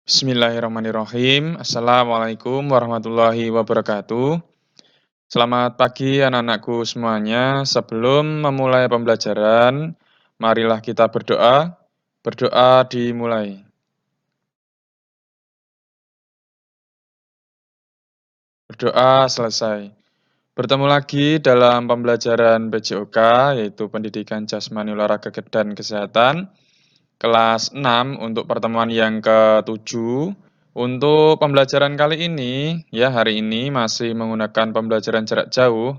Bismillahirrahmanirrahim. Assalamualaikum warahmatullahi wabarakatuh. Selamat pagi anak-anakku semuanya. Sebelum memulai pembelajaran, marilah kita berdoa. Berdoa dimulai. Berdoa selesai. Bertemu lagi dalam pembelajaran PJOK, yaitu Pendidikan Jasmani Olahraga dan Kesehatan, kelas 6 untuk pertemuan yang ke-7. Untuk pembelajaran kali ini, ya hari ini masih menggunakan pembelajaran jarak jauh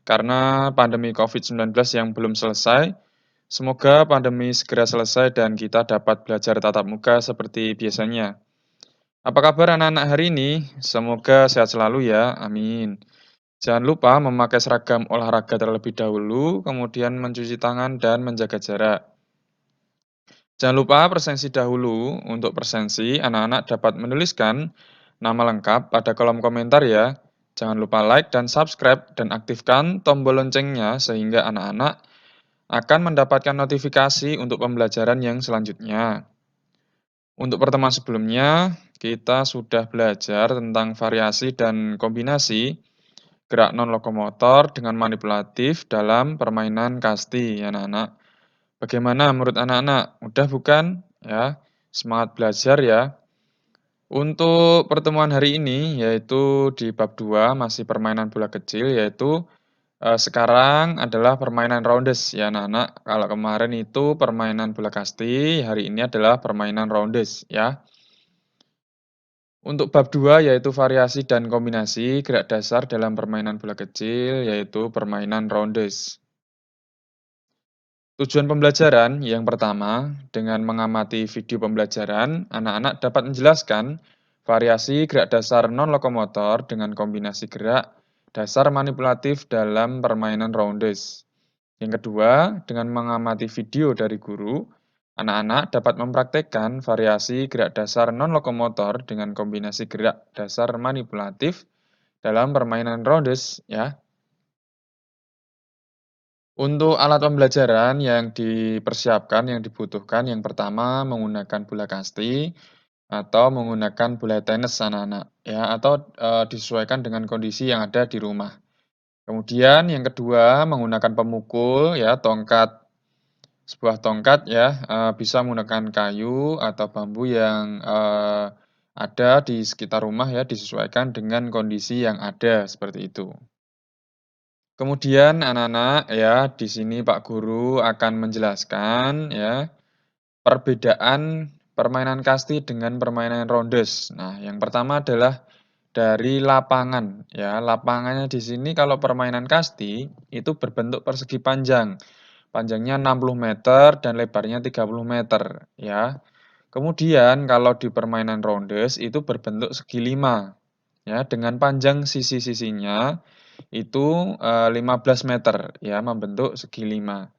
karena pandemi COVID-19 yang belum selesai. Semoga pandemi segera selesai dan kita dapat belajar tatap muka seperti biasanya. Apa kabar anak-anak hari ini? Semoga sehat selalu ya, amin. Jangan lupa memakai seragam olahraga terlebih dahulu, kemudian mencuci tangan dan menjaga jarak. Jangan lupa presensi dahulu. Untuk presensi, anak-anak dapat menuliskan nama lengkap pada kolom komentar ya. Jangan lupa like dan subscribe dan aktifkan tombol loncengnya sehingga anak-anak akan mendapatkan notifikasi untuk pembelajaran yang selanjutnya. Untuk pertemuan sebelumnya, kita sudah belajar tentang variasi dan kombinasi gerak non-lokomotor dengan manipulatif dalam permainan kasti, anak-anak. Bagaimana menurut anak-anak? Mudah bukan? Ya, semangat belajar ya. Untuk pertemuan hari ini, yaitu di bab 2, masih permainan bola kecil, yaitu sekarang adalah permainan roundes ya anak-anak. Kalau kemarin itu permainan bola kasti, hari ini adalah permainan roundes ya. Untuk bab 2, yaitu variasi dan kombinasi gerak dasar dalam permainan bola kecil, yaitu permainan roundes. Tujuan pembelajaran yang pertama, dengan mengamati video pembelajaran, anak-anak dapat menjelaskan variasi gerak dasar non-lokomotor dengan kombinasi gerak dasar manipulatif dalam permainan roundes. Yang kedua, dengan mengamati video dari guru, anak-anak dapat mempraktekkan variasi gerak dasar non-lokomotor dengan kombinasi gerak dasar manipulatif dalam permainan roundes, ya. Untuk alat pembelajaran yang dipersiapkan, yang dibutuhkan, yang pertama menggunakan bola kasti atau menggunakan bola tenis anak-anak, ya, atau disesuaikan dengan kondisi yang ada di rumah. Kemudian yang kedua menggunakan pemukul, ya, sebuah tongkat, ya, bisa menggunakan kayu atau bambu yang ada di sekitar rumah, ya, disesuaikan dengan kondisi yang ada seperti itu. Kemudian anak-anak ya, di sini Pak Guru akan menjelaskan ya, perbedaan permainan kasti dengan permainan rondes. Nah, yang pertama adalah dari lapangan ya. Lapangannya di sini kalau permainan kasti itu berbentuk persegi panjang. Panjangnya 60 meter dan lebarnya 30 meter ya. Kemudian kalau di permainan rondes itu berbentuk segi 5 ya, dengan panjang sisi-sisinya itu 15 meter ya, membentuk segi 5.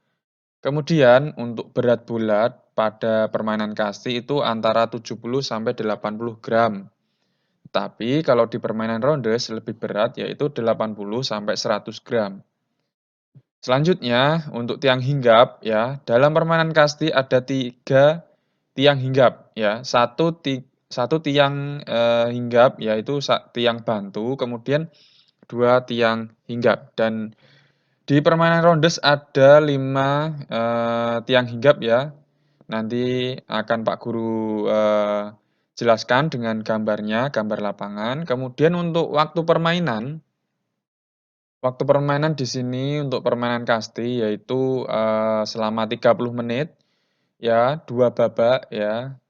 Kemudian untuk berat bulat pada permainan kasti itu antara 70 sampai 80 gram. Tapi kalau di permainan rondes lebih berat yaitu 80 sampai 100 gram. Selanjutnya untuk tiang hinggap ya, dalam permainan kasti ada 3 tiang hinggap ya. Satu tiang hinggap yaitu tiang bantu, kemudian 2 tiang hinggap, dan di permainan rondes ada 5 tiang hinggap ya. Nanti akan Pak Guru jelaskan dengan gambarnya, gambar lapangan. Kemudian untuk waktu permainan di sini untuk permainan kasti yaitu selama 30 menit ya, 2 babak ya.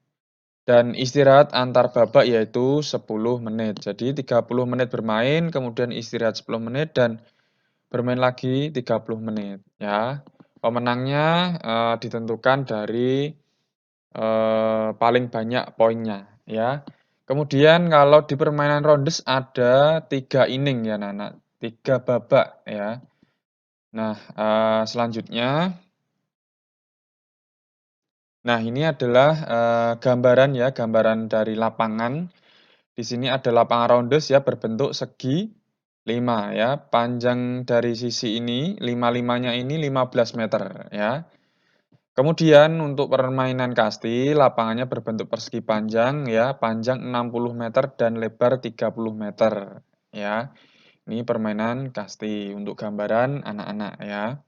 Dan istirahat antar babak yaitu 10 menit. Jadi 30 menit bermain, kemudian istirahat 10 menit dan bermain lagi 30 menit ya. Pemenangnya ditentukan dari paling banyak poinnya ya. Kemudian kalau di permainan rondes ada 3 inning ya anak-anak, 3 babak ya. Nah, selanjutnya, nah ini adalah gambaran ya, gambaran dari lapangan. Di sini ada lapangan rondes ya, berbentuk segi 5 ya, panjang dari sisi ini, 5-5-nya ini 15 meter ya. Kemudian untuk permainan kasti, lapangannya berbentuk persegi panjang ya, panjang 60 meter dan lebar 30 meter ya. Ini permainan kasti untuk gambaran anak-anak ya.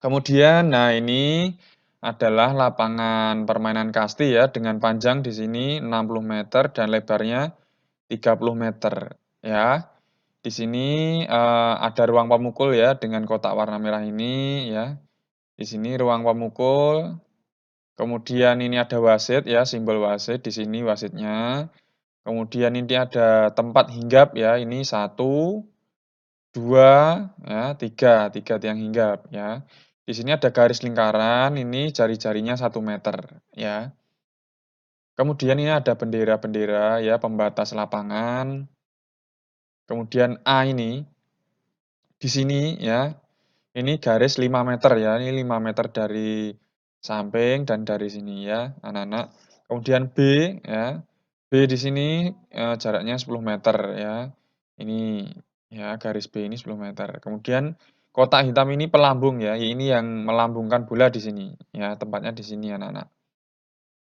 Kemudian, nah ini adalah lapangan permainan kasti ya, dengan panjang di sini 60 meter dan lebarnya 30 meter ya. Di sini, ada ruang pemukul ya, dengan kotak warna merah ini ya. Di sini ruang pemukul, kemudian ini ada wasit ya, simbol wasit, di sini wasitnya. Kemudian ini ada tempat hinggap ya, ini satu, 2, ya, tiga tiang hinggap ya. Di sini ada garis lingkaran, ini jari-jarinya 1 meter ya. Kemudian ini ada bendera-bendera ya, pembatas lapangan. Kemudian A ini, di sini ya, ini garis 5 meter ya, ini 5 meter dari samping dan dari sini ya, anak-anak. Kemudian B ya, B di sini, jaraknya 10 meter ya. Ini ya, garis B ini 10 meter. Kemudian kotak hitam ini pelambung ya, ini yang melambungkan bola di sini ya, tempatnya di sini anak-anak.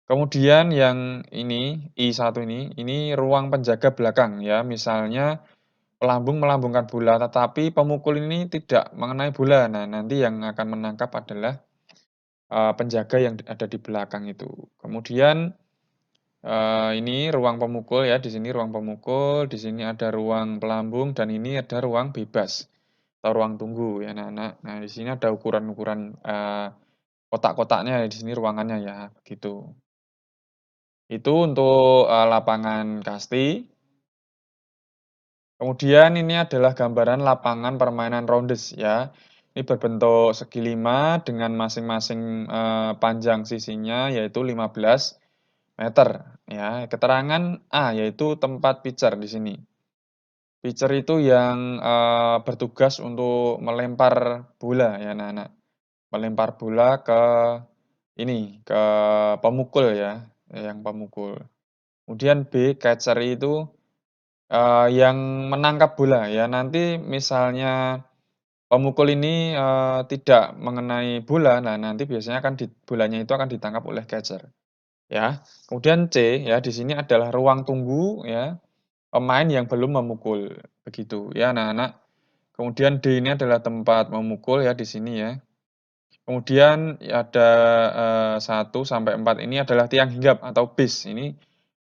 Kemudian yang ini, I1 ini ruang penjaga belakang ya, misalnya pelambung melambungkan bola, tetapi pemukul ini tidak mengenai bola. Nah, nanti yang akan menangkap adalah, penjaga yang ada di belakang itu. Kemudian, ini ruang pemukul ya, di sini ruang pemukul, di sini ada ruang pelambung, dan ini ada ruang bebas atau ruang tunggu ya, anak-anak. Nah, di sini ada ukuran-ukuran, kotak-kotaknya di sini ruangannya ya, begitu. Itu untuk, lapangan kasti. Kemudian ini adalah gambaran lapangan permainan rondes ya. Ini berbentuk segi 5 dengan masing-masing, panjang sisinya yaitu 15 meter ya. Keterangan A yaitu tempat pitcher di sini. Pitcher itu yang, bertugas untuk melempar bola ya anak-anak. Melempar bola ke ini, ke pemukul ya, yang pemukul. Kemudian B, catcher itu yang menangkap bola ya, nanti misalnya pemukul ini, tidak mengenai bola, nah nanti biasanya akan bolanya itu akan ditangkap oleh catcher, ya. Kemudian C ya, di sini adalah ruang tunggu ya, pemain yang belum memukul, begitu ya anak-anak. Kemudian D ini adalah tempat memukul ya di sini ya. Kemudian ada, 1 sampai 4 ini adalah tiang hinggap atau base, ini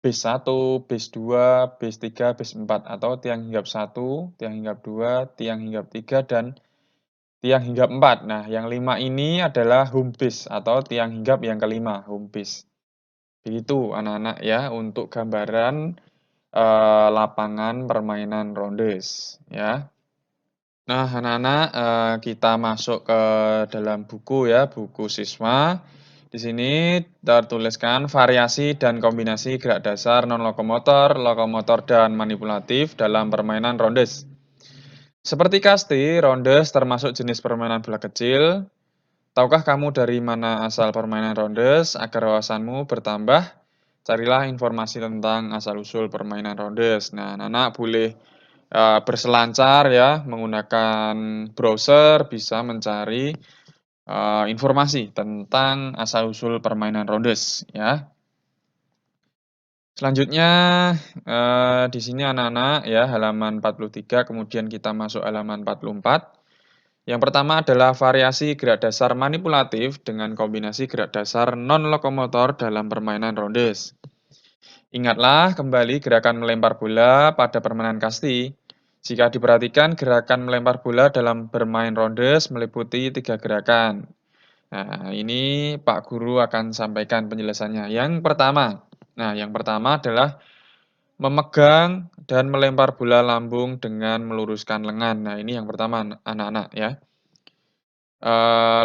base 1, base 2, base 3, base 4 atau tiang hinggap 1, tiang hinggap 2, tiang hinggap 3, dan tiang hinggap 4. Nah, yang 5 ini adalah home base atau tiang hinggap yang kelima, home base. Begitu anak-anak ya untuk gambaran, lapangan permainan rondes ya. Nah, anak-anak, kita masuk ke dalam buku ya, buku siswa. Di sini tertuliskan variasi dan kombinasi gerak dasar non-lokomotor, lokomotor, dan manipulatif dalam permainan rondes. Seperti kasti, rondes termasuk jenis permainan bola kecil. Tahukah kamu dari mana asal permainan rondes? Agar wawasanmu bertambah, carilah informasi tentang asal-usul permainan rondes. Nah, anak-anak boleh berselancar ya, menggunakan browser bisa mencari, informasi tentang asal-usul permainan rondes ya. Selanjutnya, di sini anak-anak ya, halaman 43, kemudian kita masuk halaman 44. Yang pertama adalah variasi gerak dasar manipulatif dengan kombinasi gerak dasar non-lokomotor dalam permainan rondes. Ingatlah kembali gerakan melempar bola pada permainan kasti. Jika diperhatikan, gerakan melempar bola dalam bermain rondes meliputi 3 gerakan. Nah, ini Pak Guru akan sampaikan penjelasannya. Yang pertama adalah memegang dan melempar bola lambung dengan meluruskan lengan. Nah, ini yang pertama anak-anak ya.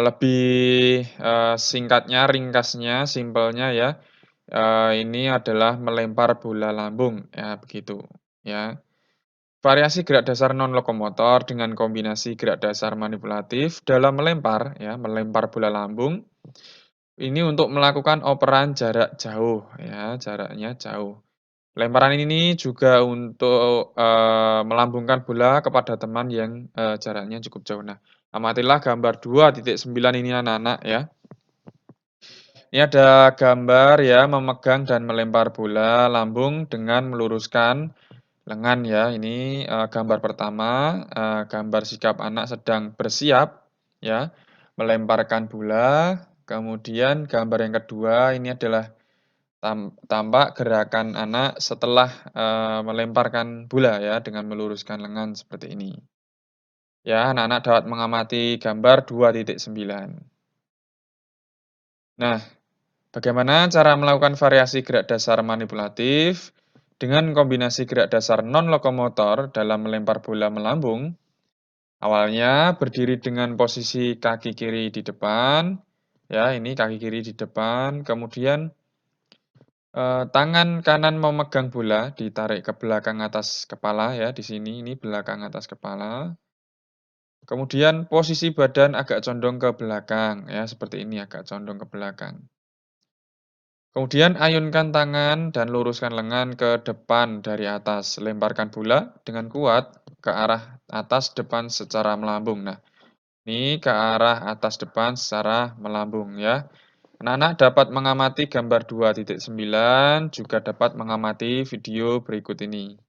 Lebih, singkatnya, ringkasnya, simpelnya ya, ini adalah melempar bola lambung, ya begitu, ya. Variasi gerak dasar non-lokomotor dengan kombinasi gerak dasar manipulatif dalam melempar, ya, melempar bola lambung, ini untuk melakukan operan jarak jauh, ya, jaraknya jauh. Lemparan ini juga untuk, melambungkan bola kepada teman yang, jaraknya cukup jauh. Nah, Amatilah gambar 2.9 ini anak-anak ya. Ini ada gambar ya memegang dan melempar bola lambung dengan meluruskan lengan ya. Ini gambar pertama, gambar sikap anak sedang bersiap ya melemparkan bola. Kemudian gambar yang kedua ini adalah tampak gerakan anak setelah melemparkan bola ya dengan meluruskan lengan seperti ini. Ya, anak-anak dapat mengamati gambar 2.9. Nah, bagaimana cara melakukan variasi gerak dasar manipulatif dengan kombinasi gerak dasar non-lokomotor dalam melempar bola melambung? Awalnya berdiri dengan posisi kaki kiri di depan, ya ini kaki kiri di depan, kemudian tangan kanan memegang bola ditarik ke belakang atas kepala ya di sini, ini belakang atas kepala. Kemudian posisi badan agak condong ke belakang ya seperti ini agak condong ke belakang. Kemudian ayunkan tangan dan luruskan lengan ke depan dari atas. Lemparkan bola dengan kuat ke arah atas depan secara melambung. Nah, ini ke arah atas depan secara melambung ya. Anak-anak dapat mengamati gambar 2.9, juga dapat mengamati video berikut ini.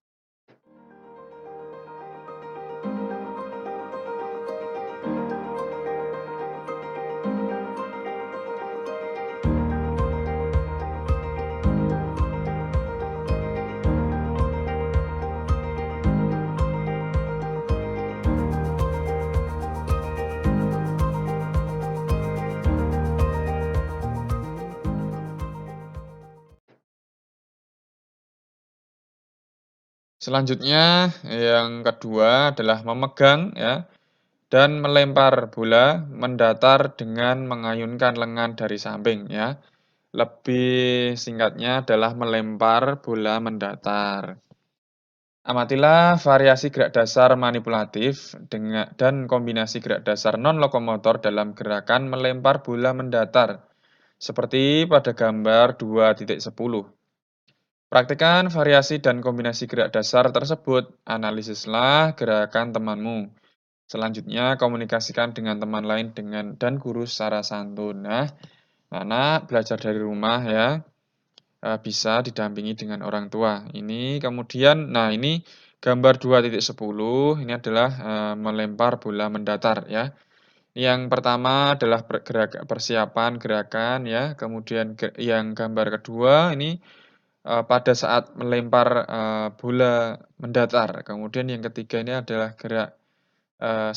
Selanjutnya, yang kedua adalah memegang ya dan melempar bola mendatar dengan mengayunkan lengan dari samping ya. Lebih singkatnya adalah melempar bola mendatar. Amatilah variasi gerak dasar manipulatif dan kombinasi gerak dasar non-lokomotor dalam gerakan melempar bola mendatar, seperti pada gambar 2.10. Praktikkan variasi dan kombinasi gerak dasar tersebut. Analisislah gerakan temanmu. Selanjutnya, komunikasikan dengan teman lain dan guru secara santun. Nah, anak belajar dari rumah ya, bisa didampingi dengan orang tua. Ini kemudian, nah ini gambar 2.10, ini adalah melempar bola mendatar ya. Yang pertama adalah persiapan gerakan ya, kemudian yang gambar kedua ini pada saat melempar bola mendatar. Kemudian yang ketiga ini adalah gerak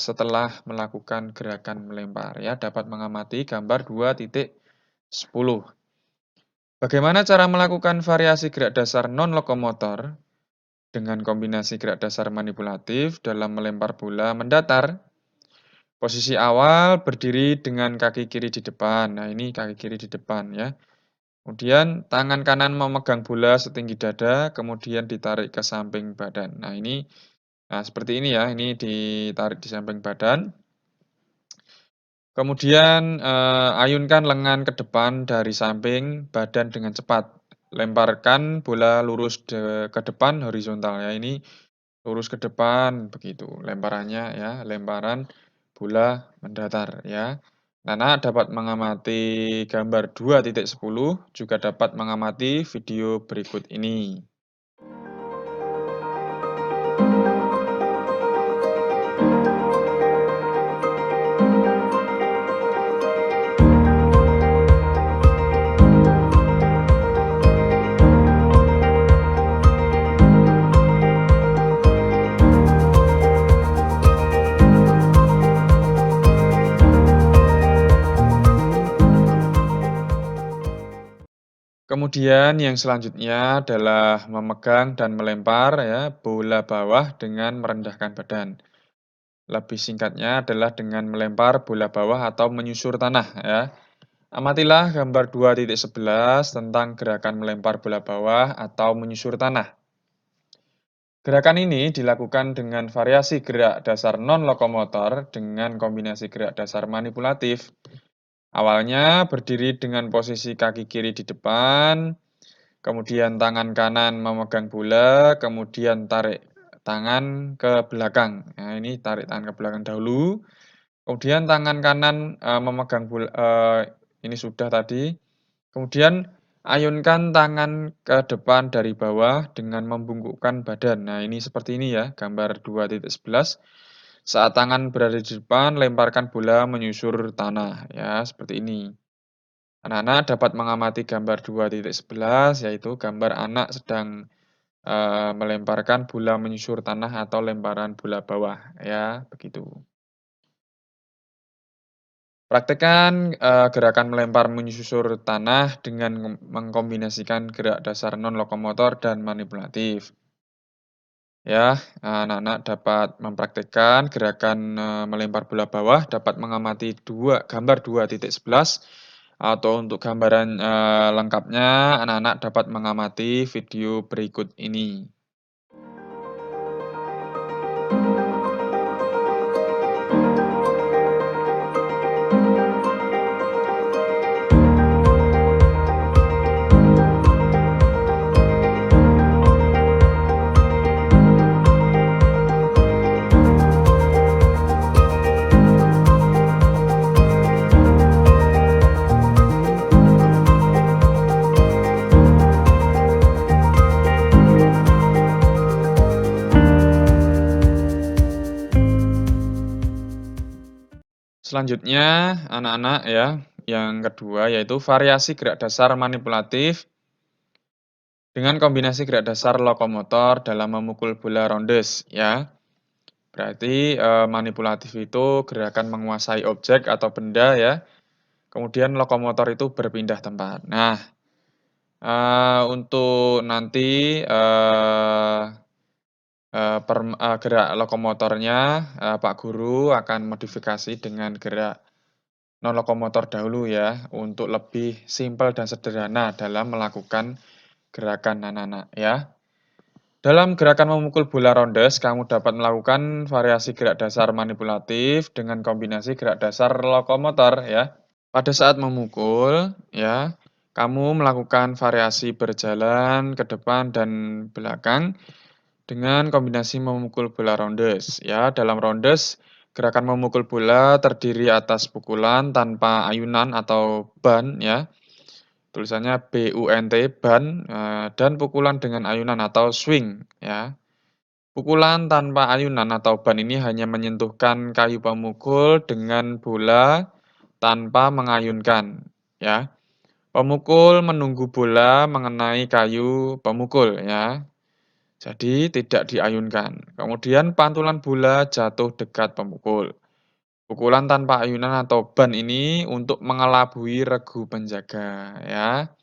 setelah melakukan gerakan melempar ya, dapat mengamati gambar 2.10. Bagaimana cara melakukan variasi gerak dasar non-lokomotor dengan kombinasi gerak dasar manipulatif dalam melempar bola mendatar? Posisi awal berdiri dengan kaki kiri di depan. Nah, ini kaki kiri di depan ya. Kemudian tangan kanan memegang bola setinggi dada, kemudian ditarik ke samping badan. Nah seperti ini ya, ini ditarik di samping badan. Kemudian ayunkan lengan ke depan dari samping badan dengan cepat. Lemparkan bola lurus ke depan horizontal ya. Ini lurus ke depan begitu lemparannya ya, lemparan bola mendatar ya. Nana dapat mengamati gambar 2.10, juga dapat mengamati video berikut ini. Kemudian yang selanjutnya adalah memegang dan melempar ya bola bawah dengan merendahkan badan. Lebih singkatnya adalah dengan melempar bola bawah atau menyusur tanah ya. Amatilah gambar 2.11 tentang gerakan melempar bola bawah atau menyusur tanah. Gerakan ini dilakukan dengan variasi gerak dasar non-lokomotor dengan kombinasi gerak dasar manipulatif. Awalnya berdiri dengan posisi kaki kiri di depan, kemudian tangan kanan memegang bola, kemudian tarik tangan ke belakang. Nah, ini tarik tangan ke belakang dahulu. Kemudian tangan kanan, memegang ini sudah tadi. Kemudian ayunkan tangan ke depan dari bawah dengan membungkukkan badan. Nah, ini seperti ini ya, gambar 2.11. Saat tangan berada di depan, lemparkan bola menyusur tanah, ya, seperti ini. Anak-anak dapat mengamati gambar 2.11, yaitu gambar anak sedang melemparkan bola menyusur tanah atau lemparan bola bawah, ya, begitu. Praktekkan gerakan melempar menyusur tanah dengan mengkombinasikan gerak dasar non-lokomotor dan manipulatif. Ya, anak-anak dapat mempraktekkan gerakan melempar bola bawah, dapat mengamati gambar 2.11, atau untuk gambaran lengkapnya, anak-anak dapat mengamati video berikut ini. Selanjutnya, anak-anak ya, yang kedua yaitu variasi gerak dasar manipulatif dengan kombinasi gerak dasar lokomotor dalam memukul bola rondes ya. Berarti manipulatif itu gerakan menguasai objek atau benda ya. Kemudian lokomotor itu berpindah tempat. Nah, untuk nanti gerak lokomotornya Pak Guru akan modifikasi dengan gerak non lokomotor dahulu ya, untuk lebih simpel dan sederhana dalam melakukan gerakan anak-anak ya. Dalam gerakan memukul bola rondes, kamu dapat melakukan variasi gerak dasar manipulatif dengan kombinasi gerak dasar lokomotor ya. Pada saat memukul ya, kamu melakukan variasi berjalan ke depan dan belakang dengan kombinasi memukul bola rondes ya. Dalam rondes, gerakan memukul bola terdiri atas pukulan tanpa ayunan atau ban ya. Tulisannya BUNT, ban, dan pukulan dengan ayunan atau swing ya. Pukulan tanpa ayunan atau ban ini hanya menyentuhkan kayu pemukul dengan bola tanpa mengayunkan ya. Pemukul menunggu bola mengenai kayu pemukul ya. Jadi tidak diayunkan. Kemudian pantulan bola jatuh dekat pemukul. Pukulan tanpa ayunan atau ban ini untuk mengelabui regu penjaga ya.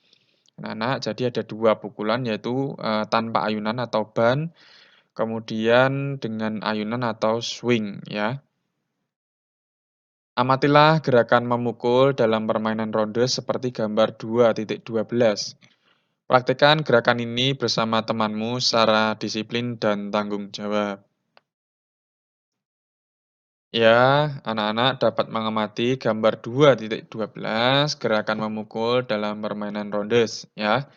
Anak-anak, jadi ada dua pukulan yaitu tanpa ayunan atau ban, kemudian dengan ayunan atau swing ya. Amatilah gerakan memukul dalam permainan ronde seperti gambar 2.12. Praktikkan gerakan ini bersama temanmu secara disiplin dan tanggung jawab. Ya, anak-anak dapat mengamati gambar 2.12 gerakan memukul dalam permainan rondes ya.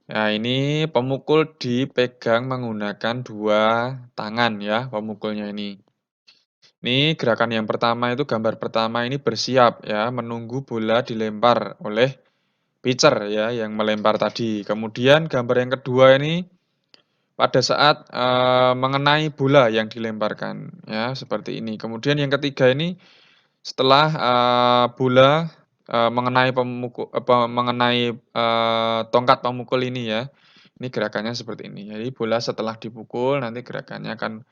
Nah, ini pemukul dipegang menggunakan dua tangan ya, pemukulnya ini. Ini gerakan yang pertama itu gambar pertama ini bersiap ya, menunggu bola dilempar oleh pitcher ya yang melempar tadi. Kemudian gambar yang kedua ini pada saat mengenai bola yang dilemparkan ya, seperti ini. Kemudian yang ketiga ini setelah bola mengenai tongkat pemukul ini ya. Ini gerakannya seperti ini. Jadi bola setelah dipukul nanti gerakannya akan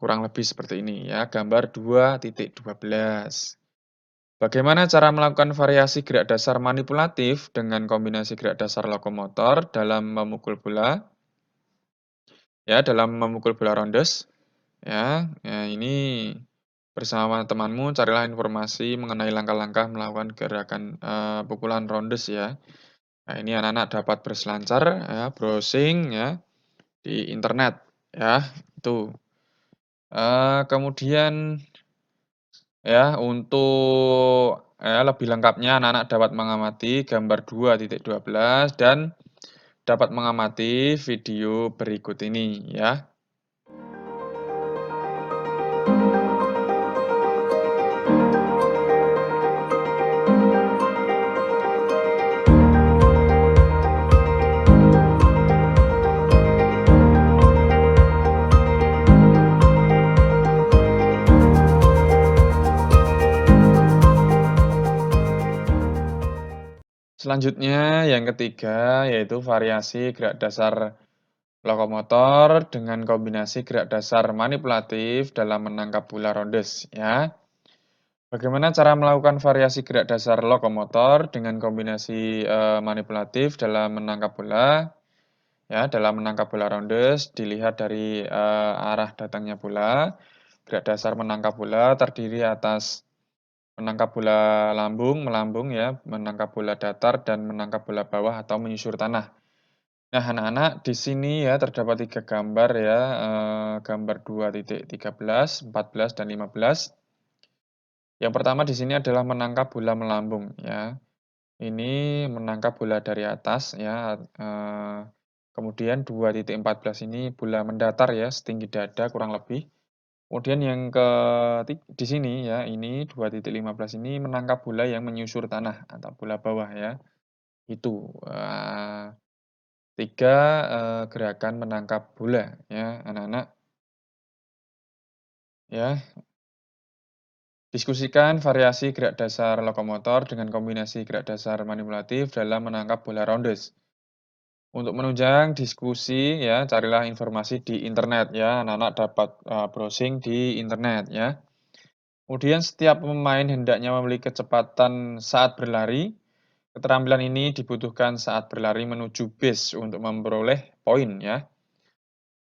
kurang lebih seperti ini ya, gambar 2.12. Bagaimana cara melakukan variasi gerak dasar manipulatif dengan kombinasi gerak dasar lokomotor dalam memukul bola? Ya, dalam memukul bola rondes. Ya, ya ini bersama temanmu carilah informasi mengenai langkah-langkah melakukan gerakan pukulan rondes ya. Nah, ini anak-anak dapat berselancar ya, browsing ya di internet ya, itu. Kemudian ya, untuk lebih lengkapnya anak-anak dapat mengamati gambar 2.12 dan dapat mengamati video berikut ini ya. Selanjutnya yang ketiga yaitu variasi gerak dasar lokomotor dengan kombinasi gerak dasar manipulatif dalam menangkap bola rondes ya. Bagaimana cara melakukan variasi gerak dasar lokomotor dengan kombinasi, manipulatif dalam menangkap bola? Ya, dalam menangkap bola rondes dilihat dari, arah datangnya bola. Gerak dasar menangkap bola terdiri atas menangkap bola lambung, melambung ya, menangkap bola datar dan menangkap bola bawah atau menyusur tanah. Nah, anak-anak di sini ya terdapat 3 gambar ya, gambar 2.13, 14, dan 15. Yang pertama di sini adalah menangkap bola melambung ya. Ini menangkap bola dari atas ya, kemudian 2.14 ini bola mendatar ya, setinggi dada kurang lebih. Kemudian yang di sini ya, ini 2.15 ini menangkap bola yang menyusur tanah atau bola bawah ya. Itu, 3, gerakan menangkap bola ya, anak-anak. Ya, diskusikan variasi gerak dasar lokomotor dengan kombinasi gerak dasar manipulatif dalam menangkap bola rondes. Untuk menunjang diskusi ya, carilah informasi di internet ya, anak-anak dapat, browsing di internet ya. Kemudian setiap pemain hendaknya memiliki kecepatan saat berlari. Keterampilan ini dibutuhkan saat berlari menuju base untuk memperoleh poin ya.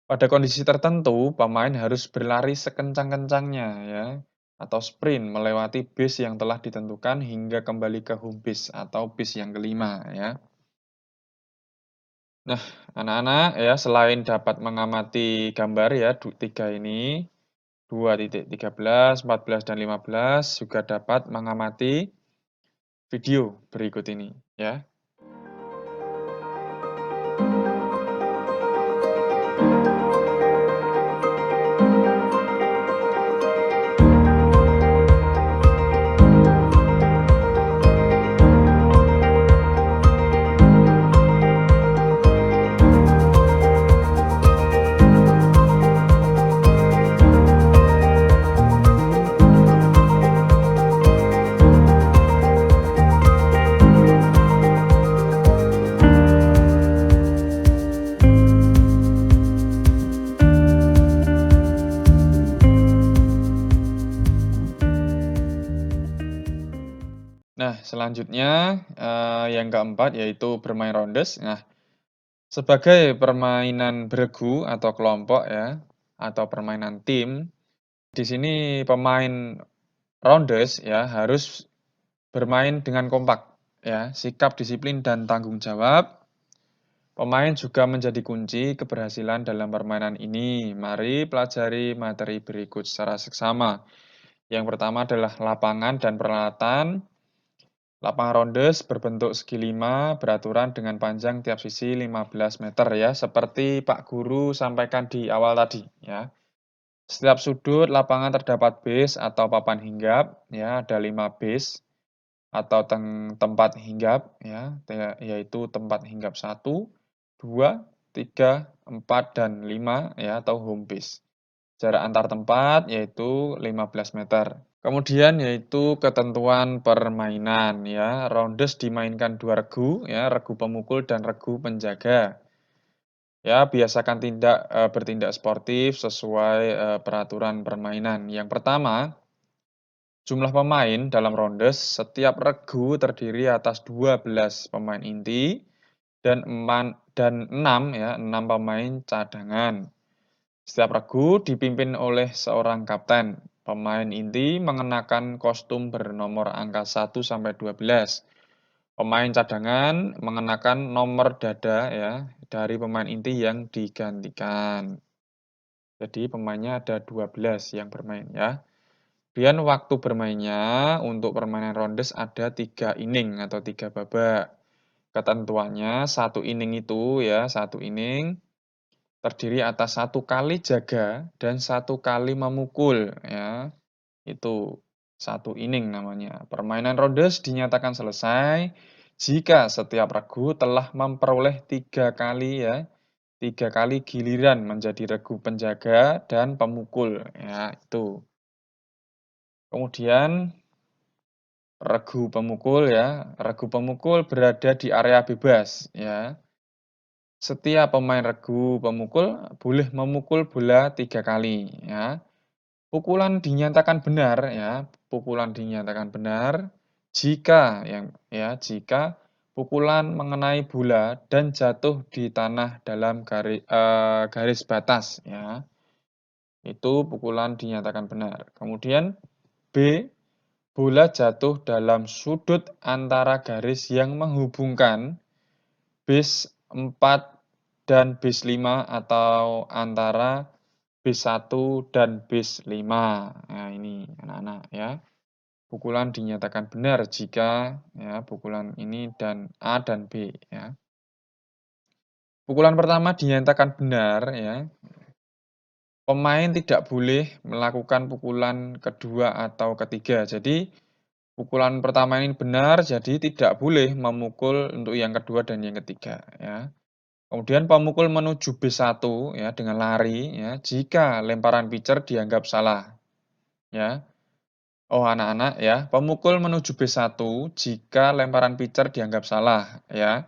Pada kondisi tertentu, pemain harus berlari sekencang-kencangnya ya, atau sprint melewati base yang telah ditentukan hingga kembali ke home base atau base yang kelima ya. Nah, anak-anak ya selain dapat mengamati gambar ya 3 ini, 2.13, 14, dan 15 juga dapat mengamati video berikut ini ya. Nah, selanjutnya yang keempat yaitu bermain rondes. Nah, sebagai permainan beregu atau kelompok ya, atau permainan tim, di sini pemain rondes ya harus bermain dengan kompak ya, sikap disiplin dan tanggung jawab. Pemain juga menjadi kunci keberhasilan dalam permainan ini. Mari pelajari materi berikut secara seksama. Yang pertama adalah lapangan dan peralatan. Lapangan rondes berbentuk segi 5, beraturan dengan panjang tiap sisi 15 meter ya, seperti Pak Guru sampaikan di awal tadi ya. Setiap sudut lapangan terdapat base atau papan hinggap ya, ada 5 base atau tempat hinggap ya, yaitu tempat hinggap 1, 2, 3, 4, dan 5 ya, atau home base. Jarak antar tempat yaitu 15 meter. Kemudian yaitu ketentuan permainan ya. Rondes dimainkan 2 regu ya, regu pemukul dan regu penjaga. Ya, biasakan bertindak sportif sesuai, peraturan permainan. Yang pertama, jumlah pemain dalam rondes, setiap regu terdiri atas 12 pemain inti dan 6 ya, 6 pemain cadangan. Setiap regu dipimpin oleh seorang kapten. Pemain inti mengenakan kostum bernomor angka 1 sampai 12. Pemain cadangan mengenakan nomor dada ya dari pemain inti yang digantikan. Jadi pemainnya ada 12 yang bermain ya. Kemudian waktu bermainnya untuk permainan rondes ada 3 inning atau 3 babak. Ketentuannya satu inning itu ya, satu inning terdiri atas 1 kali jaga dan 1 kali memukul ya. Itu 1 inning namanya. Permainan rondes dinyatakan selesai jika setiap regu telah memperoleh 3 kali ya, 3 kali giliran menjadi regu penjaga dan pemukul ya, itu. Kemudian regu pemukul ya. Regu pemukul berada di area bebas ya. Setiap pemain regu pemukul boleh memukul bola 3 kali ya. Pukulan dinyatakan benar ya, pukulan dinyatakan benar jika pukulan mengenai bola dan jatuh di tanah dalam garis batas ya. Itu pukulan dinyatakan benar. Kemudian B, bola jatuh dalam sudut antara garis yang menghubungkan base 4 dan base 5 atau antara base 1 dan base 5. Nah, ini anak-anak ya. Pukulan dinyatakan benar jika ya pukulan ini dan A dan B ya. Pukulan pertama dinyatakan benar ya. Pemain tidak boleh melakukan pukulan kedua atau ketiga. Jadi pukulan pertama ini benar, jadi tidak boleh memukul untuk yang kedua dan yang ketiga ya. Kemudian pemukul menuju B1 ya dengan lari ya jika lemparan pitcher dianggap salah ya. Oh anak-anak ya, pemukul menuju B1 jika lemparan pitcher dianggap salah ya.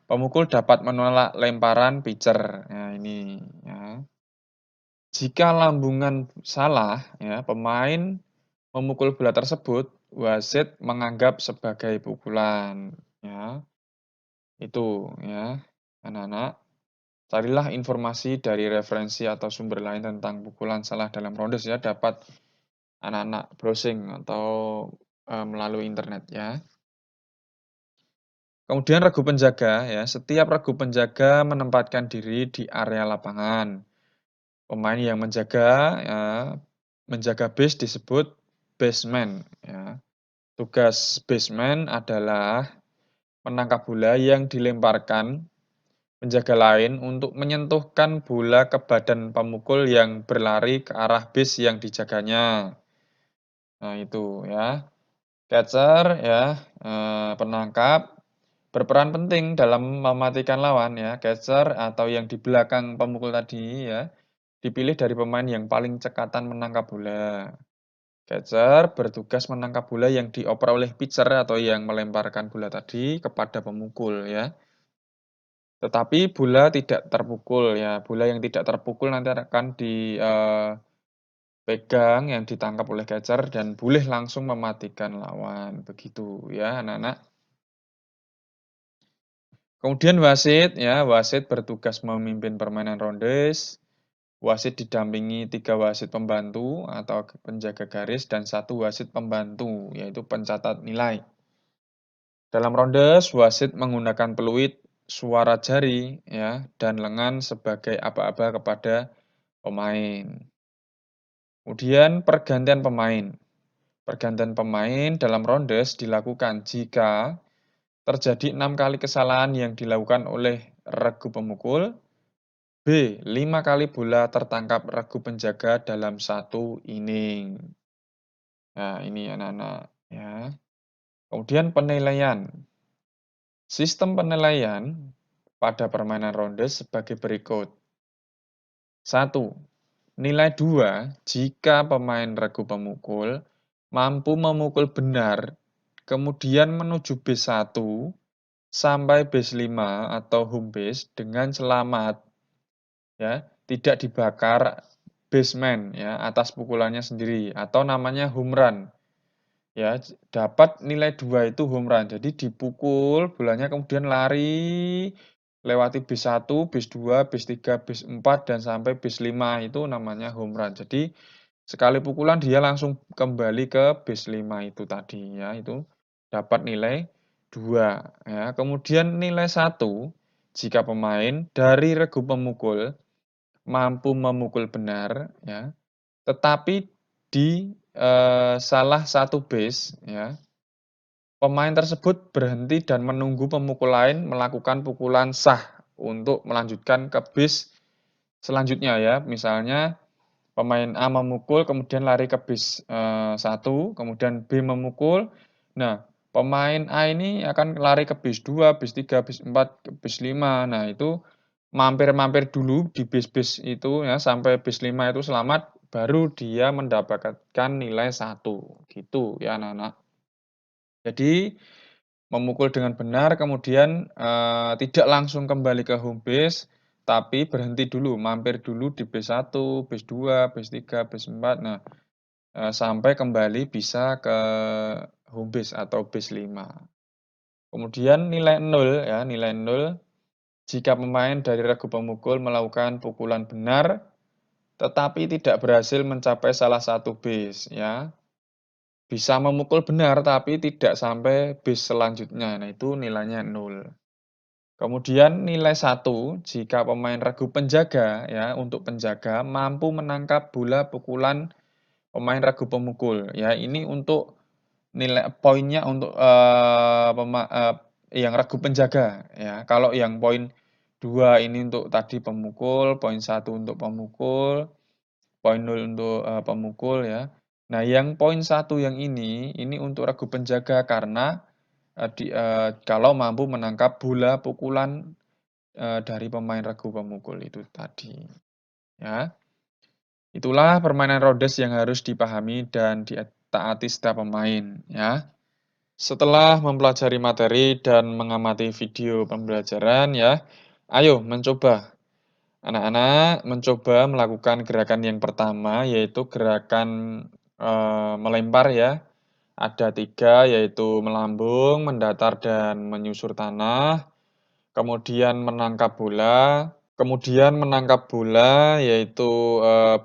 Pemukul dapat menolak lemparan pitcher. Nah ini ya. Jika lambungan salah ya, pemain memukul bola tersebut, wasit menganggap sebagai pukulan ya. Itu ya anak-anak. Carilah informasi dari referensi atau sumber lain tentang pukulan salah dalam rondes ya, dapat anak-anak browsing atau melalui internet ya. Kemudian regu penjaga ya, setiap regu penjaga menempatkan diri di area lapangan. Pemain yang menjaga base disebut baseman ya. Tugas baseman adalah menangkap bola yang dilemparkan penjaga lain untuk menyentuhkan bola ke badan pemukul yang berlari ke arah base yang dijaganya. Nah, itu ya. Catcher ya, penangkap berperan penting dalam mematikan lawan ya. Catcher atau yang di belakang pemukul tadi ya, dipilih dari pemain yang paling cekatan menangkap bola. Catcher bertugas menangkap bola yang dioper oleh pitcher atau yang melemparkan bola tadi kepada pemukul ya. Tetapi bola tidak terpukul ya, bola yang tidak terpukul nanti akan dipegang yang ditangkap oleh catcher dan boleh langsung mematikan lawan, begitu ya anak-anak. Kemudian wasit ya, wasit bertugas memimpin permainan rondes. Wasit didampingi 3 wasit pembantu atau penjaga garis dan 1 wasit pembantu, yaitu pencatat nilai. Dalam rondes, wasit menggunakan peluit, suara jari, ya, dan lengan sebagai aba-aba kepada pemain. Kemudian pergantian pemain. Pergantian pemain dalam rondes dilakukan jika terjadi 6 kali kesalahan yang dilakukan oleh regu pemukul. B. 5 kali bola tertangkap regu penjaga dalam 1 inning. Nah, ini anak-anak ya. Kemudian penilaian. Sistem penilaian pada permainan ronde sebagai berikut. 1. Nilai 2 jika pemain regu pemukul mampu memukul benar kemudian menuju base 1 sampai base 5 atau home base dengan selamat ya, tidak dibakar baseman ya atas pukulannya sendiri atau namanya home run. Ya, dapat nilai 2 itu home run. Jadi dipukul bolanya kemudian lari lewati base 1, base 2, base 3, base 4 dan sampai base 5 itu namanya home run. Jadi sekali pukulan dia langsung kembali ke base 5 itu tadi ya, itu dapat nilai 2 ya. Kemudian nilai 1 jika pemain dari regu pemukul mampu memukul benar ya, tetapi di salah satu base ya, pemain tersebut berhenti dan menunggu pemukul lain melakukan pukulan sah untuk melanjutkan ke base selanjutnya ya. Misalnya pemain A memukul kemudian lari ke base 1, kemudian B memukul. Nah, pemain A ini akan lari ke base 2, base 3, base 4, ke base 5. Nah, itu mampir-mampir dulu di base-base itu ya sampai base 5 itu selamat baru dia mendapatkan nilai 1 gitu ya anak-anak. Jadi, memukul dengan benar kemudian, tidak langsung kembali ke home base, tapi berhenti dulu, mampir dulu di base 1, base 2, base 3, base 4. Nah, sampai kembali bisa ke home base atau base 5. Kemudian nilai nol ya, nilai nol jika pemain dari regu pemukul melakukan pukulan benar, tetapi tidak berhasil mencapai salah satu base ya. Bisa memukul benar tapi tidak sampai base selanjutnya. Nah, itu nilainya nol. Kemudian nilai satu jika pemain regu penjaga ya, untuk penjaga mampu menangkap bola pukulan pemain regu pemukul ya. Ini untuk nilai poinnya untuk, yang regu penjaga ya. Kalau yang poin 2 ini untuk tadi pemukul, poin 1 untuk pemukul, poin 0 untuk, pemukul ya. Nah, yang poin 1 yang ini untuk regu penjaga karena, kalau mampu menangkap bola pukulan, dari pemain regu pemukul itu tadi, ya. Itulah permainan Rhodes yang harus dipahami dan ditaati setiap pemain, ya. Setelah mempelajari materi dan mengamati video pembelajaran ya, ayo mencoba. Anak-anak mencoba melakukan gerakan yang pertama, yaitu gerakan, melempar ya. Ada 3 yaitu melambung, mendatar, dan menyusur tanah. Kemudian menangkap bola yaitu,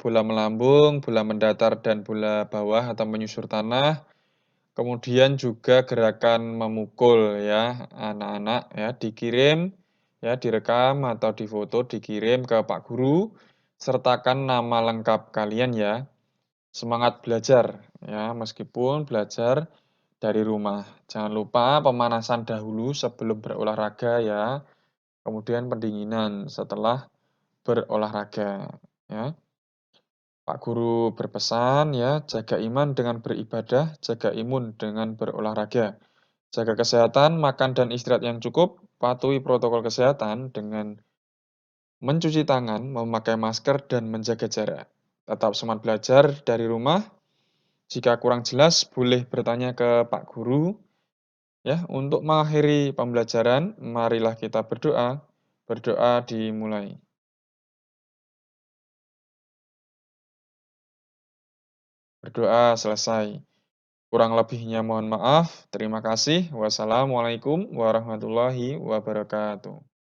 bola melambung, bola mendatar, dan bola bawah atau menyusur tanah. Kemudian juga gerakan memukul ya, anak-anak ya, dikirim ya, direkam atau difoto, dikirim ke Pak Guru, sertakan nama lengkap kalian ya. Semangat belajar ya, meskipun belajar dari rumah. Jangan lupa pemanasan dahulu sebelum berolahraga ya, kemudian pendinginan setelah berolahraga ya. Pak Guru berpesan ya, jaga iman dengan beribadah, jaga imun dengan berolahraga. Jaga kesehatan, makan dan istirahat yang cukup, patuhi protokol kesehatan dengan mencuci tangan, memakai masker, dan menjaga jarak. Tetap semangat belajar dari rumah. Jika kurang jelas, boleh bertanya ke Pak Guru. Ya, untuk mengakhiri pembelajaran, marilah kita berdoa. Berdoa dimulai. Berdoa selesai. Kurang lebihnya mohon maaf. Terima kasih. Wassalamualaikum warahmatullahi wabarakatuh.